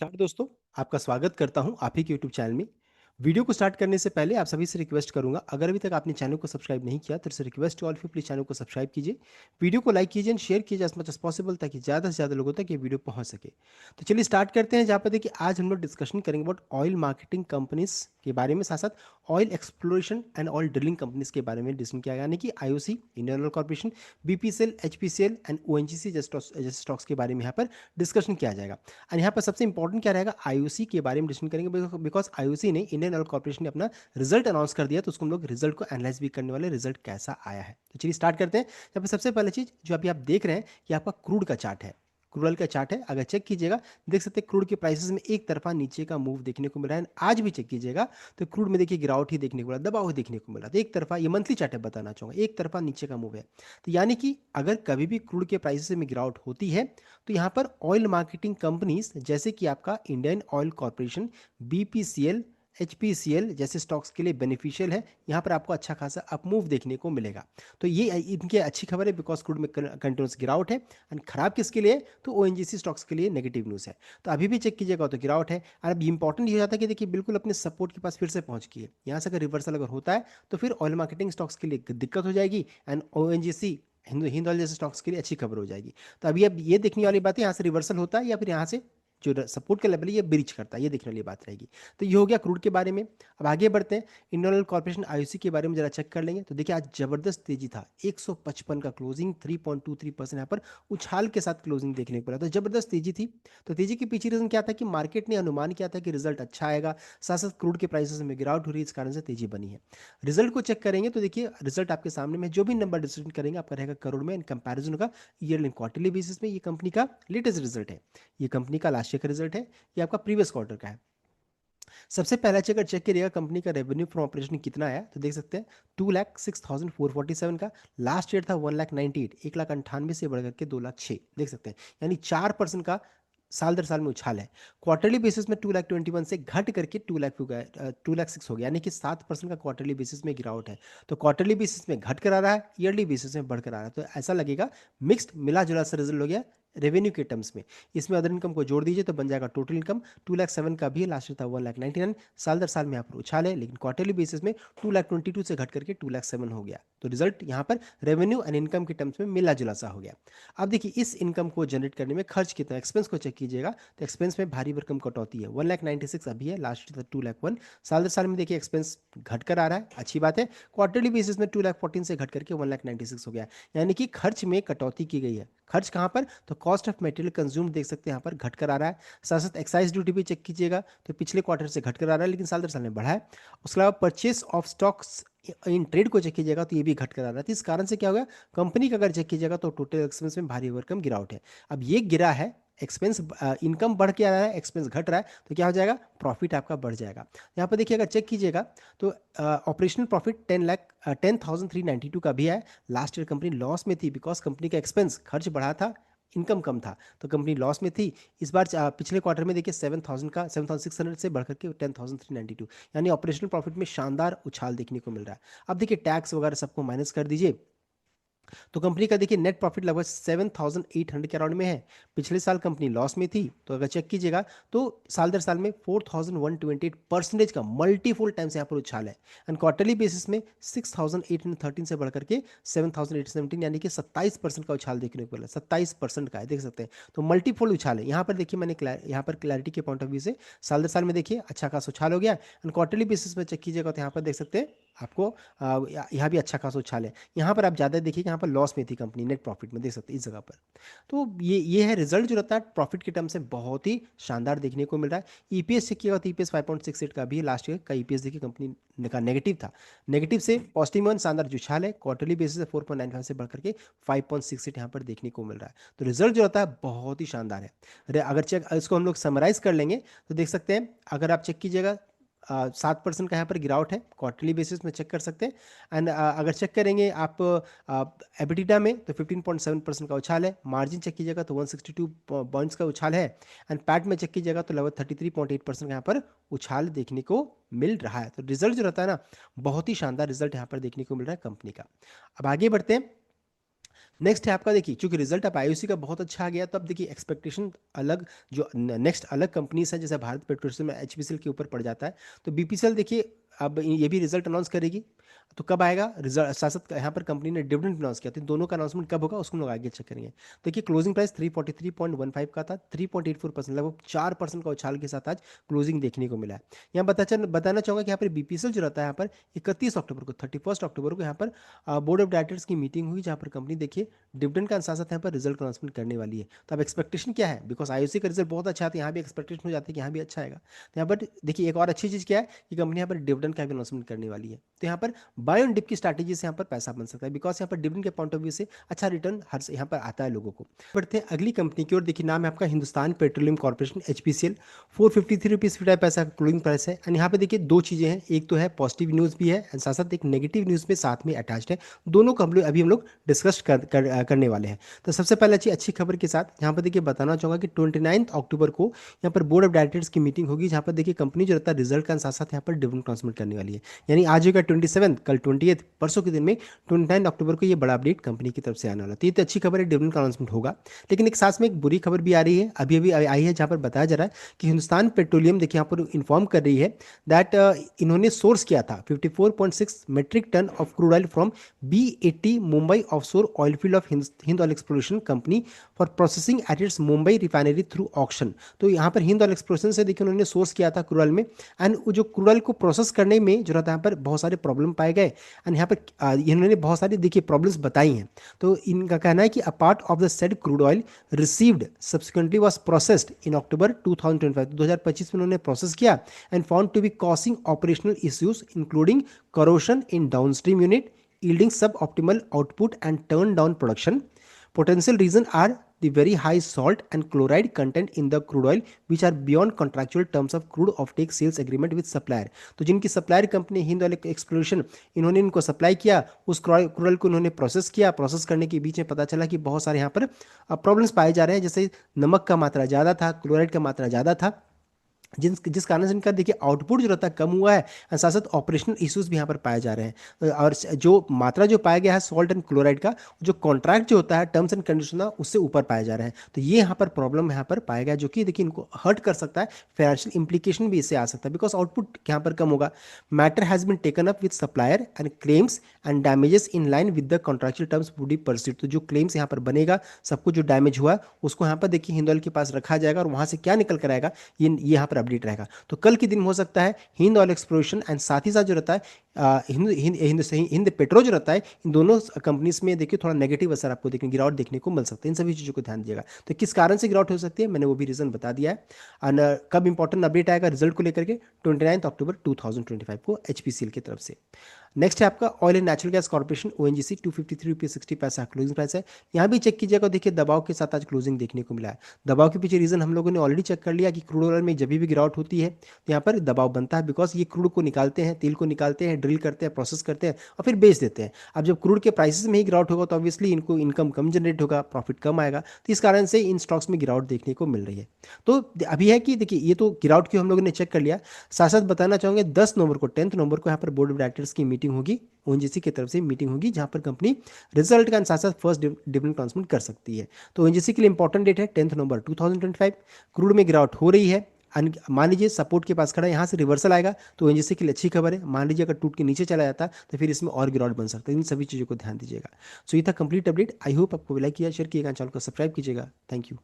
नमस्कार दोस्तों, आपका स्वागत करता हूं आप ही के यूट्यूब चैनल में। वीडियो को स्टार्ट करने से पहले आप सभी से रिक्वेस्ट करूंगा, अगर अभी तक आपने चैनल को सब्सक्राइब नहीं किया तो request to all you, please channel को सब्सक्राइब कीजिए। वीडियो को लाइक कीजिए एंड शेयर कीजिए एज मच एज पॉसिबल, ताकि ज़्यादा से ज़्यादा लोगों तक ये वीडियो पहुंच सके। तो चलिए स्टार्ट करते हैं, जहाँ पर देखिए आज हम लोग डिस्कशन करेंगे अबाउट ऑयल मार्केटिंग कंपनीज के बारे में, साथ साथ oil exploration and oil drilling companies के बारे में डिस्कशन किया, यानी कि IOC, Indian oil corporation, BPCL, HPCL and ONGC जैसे स्टॉक्स के बारे में यहाँ पर डिस्कशन किया जाएगा। और यहाँ पर सबसे इंपॉर्टेंट क्या रहेगा, आईओसी के बारे में डिस्कशन करेंगे, बिकॉज आईओसी ने, इंडियन ऑयल कॉर्पोरेशन ने अपना रिजल्ट अनाउंस कर दिया, तो उसको हम लोग रिजल्ट को एनालाइज भी करने वाले, रिजल्ट कैसा आया है। तो चलिए स्टार्ट करते हैं। यहाँ पर सबसे पहले चीज जो अभी आप देख रहे हैं कि आपका क्रूड का चार्ट है, क्रूड ऑयल का चार्ट है। अगर चेक कीजिएगा, देख सकते हैं क्रूड के प्राइसेस में एक तरफा नीचे का मूव देखने को मिल रहा है। आज भी चेक कीजिएगा तो क्रूड में देखिए गिरावट ही देखने को मिला, दबाव ही देखने को मिला। तो एक तरफा, ये मंथली चार्ट है, बताना चाहूंगा, एक तरफा नीचे का मूव है। तो यानी कि अगर कभी भी क्रूड के प्राइसेस में गिरावट होती है, तो यहाँ पर ऑयल मार्केटिंग कंपनीज जैसे कि आपका Indian oil corporation, BPCL, HPCL जैसे स्टॉक्स के लिए बेनिफिशियल है। यहाँ पर आपको अच्छा खासा अपमूव देखने को मिलेगा। तो ये इनकी अच्छी खबर है, बिकॉज क्रूड में कंटिन्यूस गिरावट है। एंड खराब किसके लिए, तो ओएनजीसी स्टॉक्स के लिए नेगेटिव न्यूज़ है। तो अभी भी चेक कीजिएगा तो गिरावट है। और अब इंपॉर्टेंट ये हो जाता है कि देखिए बिल्कुल अपने सपोर्ट के पास फिर से पहुंच गई है। यहाँ से अगर रिवर्सल अगर होता है तो फिर ऑयल मार्केटिंग स्टॉक्स के लिए दिक्कत हो जाएगी, एंड ओएनजीसी, हिंद ऑयल जैसे स्टॉक्स के लिए अच्छी खबर हो जाएगी। तो अभी अब ये देखने वाली बात है, यहाँ से रिवर्सल होता है या फिर यहाँ से जो सपोर्ट का लेवल है ये ब्रीच करता है, ये देखने वाली बात रहेगी। तो ये हो गया क्रूड के बारे में। अब आगे बढ़ते हैं, इंडियन ऑयल कॉर्पोरेशन आईओसी के बारे में जरा चेक कर लेंगे। तो देखिए आज जबरदस्त तेजी था, 155 का क्लोजिंग, 3.23% यहाँ पर उछाल के साथ क्लोजिंग देखने को मिला। तो जबरदस्त तेजी थी। तो तेजी के पीछे रीजन क्या था कि मार्केट ने अनुमान किया था कि रिजल्ट अच्छा आएगा, साथ साथ क्रूड के प्राइसेस में गिरावट हो रही है, इस कारण से तेजी बनी है। रिजल्ट को चेक करेंगे तो देखिए रिजल्ट आपके सामने में, जो भी नंबर डिस्कशन करेंगे आपका रहेगा करोड़ में, इन कंपैरिजन होगा ईयरली क्वार्टरली बेसिस में। ये कंपनी का लेटेस्ट रिजल्ट है, ये कंपनी का लास्ट ईयर का रिजल्ट है, ये आपका प्रीवियस क्वार्टर का है। सबसे पहला अगर चेक करिएगा कंपनी का रेवेन्यू फ्रॉम ऑपरेशन कितना आया, तो देख सकते हैं 2,06,447 का। लास्ट ईयर था 1,98,, 1,98,000 से बढ़ करके 2,06,000, देख सकते हैं। यानी 4% का साल दर साल में उछाल है। क्वार्टरली बेसिस में 2,21,000 से घट करके 2,06,000 हो गया, यानी कि 7% का क्वार्टरली बेसिस में गिरावट है। तो क्वार्टरली बेसिस में घट कर आ रहा है, ईयरली बेसिस में बढ़कर आ रहा है। तो ऐसा लगेगा मिक्स्ड, मिला जुला सा रिजल्ट हो गया रेवेन्यू के टर्म्स में। इसमें अदर इनकम को जोड़ दीजिए तो बन जाएगा टोटल इनकम 2,07,000 का भी है, लास्ट ईयर था 1,99,000। साल दर साल में यहाँ पर उछाल है, लेकिन क्वार्टरली बेसिस में 2,22,000 से घट करके 2,07,000 हो गया। तो रिजल्ट यहाँ पर रेवेन्यू एंड इनकम के टर्म्स में मिला जुला सा हो गया। अब देखिए इस इनकम को जनरेट करने में खर्च कितना, एक्सपेंस को चेक कीजिएगा तो एक्सपेंस में भारी भरकम कटौती है। 1,96,000 अभी है, लास्ट ईयर था 2,01,000। साल दर साल में देखिए एक्सपेंस घट कर आ रहा है, अच्छी बात है। क्वार्टरली बेसिस में 2,14,000 से घट करके 1,96,000 हो गया, यानी कि खर्च में कटौती की गई है। खर्च कहाँ पर, तो कॉस्ट ऑफ मटेरियल कंज्यूम देख सकते हैं यहाँ पर घट कर आ रहा है। साथ साथ एक्साइज ड्यूटी भी चेक कीजिएगा तो पिछले क्वार्टर से घट कर आ रहा है, लेकिन साल दर साल में बढ़ा है। उसके अलावा purchase of stocks in trade को चेक कीजिएगा तो ये भी घट कर आ रहा है। तो इस कारण से क्या होगा, कंपनी का अगर चेक कीजिएगा तो टोटल एक्सपेंस में भारी भरकम गिरावट है। अब ये गिरा है, एक्सपेंस, इनकम बढ़ के आ रहा है, एक्सपेंस घट रहा है, तो क्या हो जाएगा, प्रॉफिट आपका बढ़ जाएगा। यहाँ पर देखिए अगर चेक कीजिएगा तो ऑपरेशनल प्रॉफिट 10,392 का भी है। लास्ट ईयर कंपनी लॉस में थी, बिकॉज कंपनी का एक्सपेंस, खर्च बढ़ा था, इनकम कम था, तो कंपनी लॉस में थी। इस बार पिछले क्वार्टर में देखिए 7,600 से बढ़कर के 10,392, यानी ऑपरेशनल प्रॉफिट में शानदार उछाल देखने को मिल रहा है। अब देखिए टैक्स वगैरह सबको माइनस कर दीजिए तो कंपनी का देखिए नेट प्रॉफिट लगभग 7,800 के अराउंड में है। पिछले साल कंपनी लॉस में थी, तो अगर चेक कीजिएगा तो साल दर साल में 4,128% का मल्टीफोल टाइम्स यहाँ पर उछाल है। एंड क्वार्टरली बेसिस में 6,813 से बढ़कर के 7,817, यानी कि 27% का उछाल देखने को मिला, 27% का है, देख सकते हैं। तो मल्टीफोल उछाल है यहाँ पर। देखिए मैंने यहाँ पर क्लैरिटी के पॉइंट ऑफ व्यू से साल दर साल में देखिए अच्छा खासा उछाल हो गया। एंड क्वार्टरली बेसिस में चेक कीजिएगा तो यहाँ पर देख सकते हैं आपको यहाँ भी अच्छा खासा उछाल है। यहाँ पर आप ज़्यादा देखिए, यहाँ पर लॉस में थी कंपनी, नेट प्रॉफिट में देख सकते हैं इस जगह पर। तो ये है रिजल्ट जो रहता है प्रॉफिट के टर्म से बहुत ही शानदार देखने को मिल रहा है। ईपीएस चेक किया तो ईपीएस 5.68 का भी है। लास्ट ईयर का ईपीएस देखिए कंपनी का नेगेटिव था, नेगेटिव से पॉजिटिव में शानदार जो उछाल है। क्वार्टरली बेसिस से 4.95 से बढ़कर के 5.68 यहाँ पर देखने को मिल रहा है। तो रिजल्ट जो रहता है बहुत ही शानदार है। अगर चेक इसको हम लोग समराइज कर लेंगे तो देख सकते हैं, अगर आप चेक कीजिएगा 7% का यहाँ पर गिरावट है, क्वार्टरली बेसिस में चेक कर सकते हैं। एंड अगर चेक करेंगे आप एबिटिडा में तो 15.7% का उछाल है। मार्जिन चेक कीजिएगा तो 162 पॉइंट्स का उछाल है। एंड पैट में चेक कीजिएगा तो लगभग 33.8% का यहाँ पर उछाल देखने को मिल रहा है। तो रिजल्ट जो रहता है ना, बहुत ही शानदार रिजल्ट यहाँ पर देखने को मिल रहा है कंपनी का। अब आगे बढ़ते हैं, नेक्स्ट है आपका, देखिए चूंकि रिजल्ट अब आईओसी का बहुत अच्छा आ गया, तो अब देखिए एक्सपेक्टेशन अलग, जो नेक्स्ट अलग कंपनीज है जैसे भारत पेट्रोलियम एचपीसीएल के ऊपर पड़ जाता है। तो बीपीसीएल देखिए अब ये भी रिजल्ट अनाउंस करेगी। तो कब आएगा रिजल्ट, साथ साथ यहाँ पर कंपनी ने डिविडेंड अनाउंस किया, तो इन दोनों का अनाउंसमेंट कब होगा उसको हम लोग आगे चेक करेंगे। देखिए क्लोजिंग प्राइस 343.15 का था, 3.84%, लगभग 4% का उछाल के साथ आज क्लोजिंग देखने को मिला है। यहाँ बताना चाहूंगा कि यहाँ पर बीपीसीएल जो रहता है यहाँ पर 31 अक्टूबर को, 31 अक्टूबर को यहाँ पर बोर्ड ऑफ डायरेक्टर्स की मीटिंग हुई, जहाँ पर कंपनी देखिए डिविडेंड का साथ साथ यहाँ पर रिजल्ट अनाउंसमेंट करने वाली है। तो अब एक्सपेक्टेशन क्या है, बिकॉज आईओसी का रिजल्ट बहुत अच्छा है, तो यहाँ भी एक्सपेक्टेशन हो जाती है कि यहाँ भी अच्छा आएगा। तो यहाँ पर देखिए एक और अच्छी चीज़ क्या है कि कंपनी यहाँ पर डिविडेंड का भी अनाउंसमेंट करने वाली है। तो यहाँ पर बाय ऑन डिप की स्ट्रैटेजी से यहाँ पर पैसा बन सकता है, बिकॉज यहाँ पर डिविडेंड के पॉइंट ऑफ व्यू से अच्छा रिटर्न हर यहाँ पर आता है लोगों को। बढ़ते हैं अगली कंपनी की ओर, देखिए नाम है आपका Hindustan petroleum corporation HPCL. 453 rupees closing price है। एंड यहाँ पे देखिए दो चीज़ें हैं, एक तो है पॉजिटिव न्यूज़ भी है एंड साथ साथ एक नेगेटिव न्यूज़ भी साथ में अटैच्ड है। दोनों को अभी हम लोग डिस्कस करने वाले हैं। तो सबसे पहले अच्छी खबर के साथ यहाँ पर देखिए बताना चाहूँगा कि 29 अक्टूबर को यहाँ पर बोर्ड ऑफ डायरेक्टर्स की मीटिंग होगी, जहाँ पर देखिए कंपनी जो रहता है रिजल्ट का साथ साथ यहाँ पर डिविडेंड ट्रांसमिट करने वाली है। यानी आज होगा 27, कल 28, परसों के दिन में 29 अक्टूबर को ये बड़ा अपडेट कंपनी की तरफ से आने वाला। तो ये तो अच्छी खबर है, डिविडेंड का अनाउंसमेंट होगा। लेकिन एक साथ में एक बुरी खबर भी आ रही है, अभी अभी आई है, जहाँ पर बताया जा रहा है कि हिंदुस्तान पेट्रोलियम देखिए यहाँ पर इन्फॉर्म कर रही है दैट इन्होंने सोर्स किया था 54.6 metric ton of crude oil from B80 Mumbai offshore oil field of Hind oil exploration company for processing at its Mumbai refinery through auction. तो यहाँ पर हिंद ऑयल एक्सप्लोरेशन से देखिए उन्होंने सोर्स किया था क्रूड ऑयल में, एंड जो क्रूड ऑयल को प्रोसेस करने में जो रहता है यहाँ पर बहुत सारे प्रॉब्लम पाए गए, एंड यहाँ पर इन्होंने बहुत सारी देखिए प्रॉब्लम्स बताई हैं। तो इनका कहना है कि a part of the said crude oil received subsequently was processed in October 2025, 2025 में उन्होंने प्रोसेस किया and found to be causing operational issues including corrosion in downstream unit, yielding suboptimal output and turn down production. Potential reasons are the very high salt and chloride content in the crude oil, which are beyond contractual terms of crude offtake sales agreement with supplier. तो जिनकी supplier company Hind oil exploration, इन्होंने इनको supply किया, उस crude oil को इन्होंने process किया, process करने के बीच में पता चला कि बहुत सारे यहाँ पर प्रॉब्लम्स पाए जा रहे हैं, जैसे नमक का मात्रा ज़्यादा था, क्लोराइड का मात्रा ज़्यादा था, जिस कारण से इनका देखिए आउटपुट जो रहता है कम हुआ है, और साथ साथ ऑपरेशनल इश्यूज भी यहाँ पर पाए जा रहे हैं। और जो मात्रा जो पाया गया है सॉल्ट एंड क्लोराइड का, जो कॉन्ट्रैक्ट जो होता है टर्म्स एंड कंडीशन उससे ऊपर पाया जा रहा है। तो ये यहाँ पर प्रॉब्लम यहाँ पर पाया गया, जो कि देखिए इनको हर्ट कर सकता है, फाइनेंशियल इंप्लीकेशन भी इससे आ सकता है, बिकॉज आउटपुट यहाँ पर कम होगा। Matter has been taken up with supplier and claims and damages in line with the contractual terms would be pursued. तो जो क्लेम्स यहाँ पर बनेगा, सब कुछ जो डैमेज हुआ उसको यहाँ पर देखिए हिंदुल के पास रखा जाएगा, और वहाँ से क्या निकल कर आएगा ये यहाँ पर अपडेट रहेगा। तो कल के दिन हो सकता है हिंद ऑयल एक्सप्लोरेशन एंड साथ ही साथ जो रहता है हिंद पेट्रो जो रहता है, इन दोनों कंपनीज में देखिए थोड़ा नेगेटिव असर आपको देखने, गिरावट देखने को मिल सकता है। इन सभी चीज़ों को ध्यान दिएगा। तो किस कारण से गिरावट हो सकती है मैंने वो भी रीजन बता दिया है। और कब इंपॉर्टेंट अपडेट आएगा रिजल्ट को लेकर के, 29 अक्टूबर 2025 को एचपीसीएल की तरफ से। नेक्स्ट है आपका oil and natural gas corporation ONGC, 253 रुपये 60 क्लोजिंग प्राइस है। यहाँ भी चेक कीजिएगा, देखिए दबाव के साथ आज क्लोजिंग देखने को मिला है। दबाव के पीछे रीजन हम लोगों ने ऑलरेडी चेक कर लिया कि क्रूड ऑयल में जब भी गिरावट होती है तो यहाँ पर दबाव बनता है, बिकॉज ये क्रूड को निकालते हैं, तेल को निकालते हैं, ड्रिल करते हैं, प्रोसेस करते हैं और फिर बेच देते हैं। अब जब क्रूड के प्राइसेस में ही गिरावट होगा तो ऑब्वियसली इनको इनकम कम जनरेट होगा, प्रॉफिट कम आएगा, तो इस कारण से इन स्टॉक्स में गिरावट देखने को मिल रही है। तो अभी है कि देखिए ये तो गिरावट की हम लोगों ने चेक कर लिया। साथ साथ बताना चाहूँगे 10 नवंबर को यहाँ पर बोर्ड ऑफ डायरेक्टर्स की मीटिंग होगी, ओएनजीसी की तरफ से मीटिंग होगी, जहां पर कंपनी रिजल्ट का साथ साथ फर्स्ट डिविडेंड ट्रांसमिट कर सकती है। तो ओएनजीसी के लिए इंपॉर्टेंट डेट है 10 नवंबर 2025। क्रूड में गिरावट हो रही है, मान लीजिए सपोर्ट के पास खड़ा है, यहाँ से रिवर्सल आएगा तो ओएनजीसी के लिए अच्छी खबर है। मान लीजिए अगर टूट के नीचे चला जाता तो फिर इसमें और गिरावट बन सकता है। इन सभी चीज़ों को ध्यान दीजिएगा। सो ये था कंप्लीट अपडेट। आई होप आपको लाइक किया, शेयर किएगा, चैनल को सब्सक्राइब कीजिएगा। Thank you.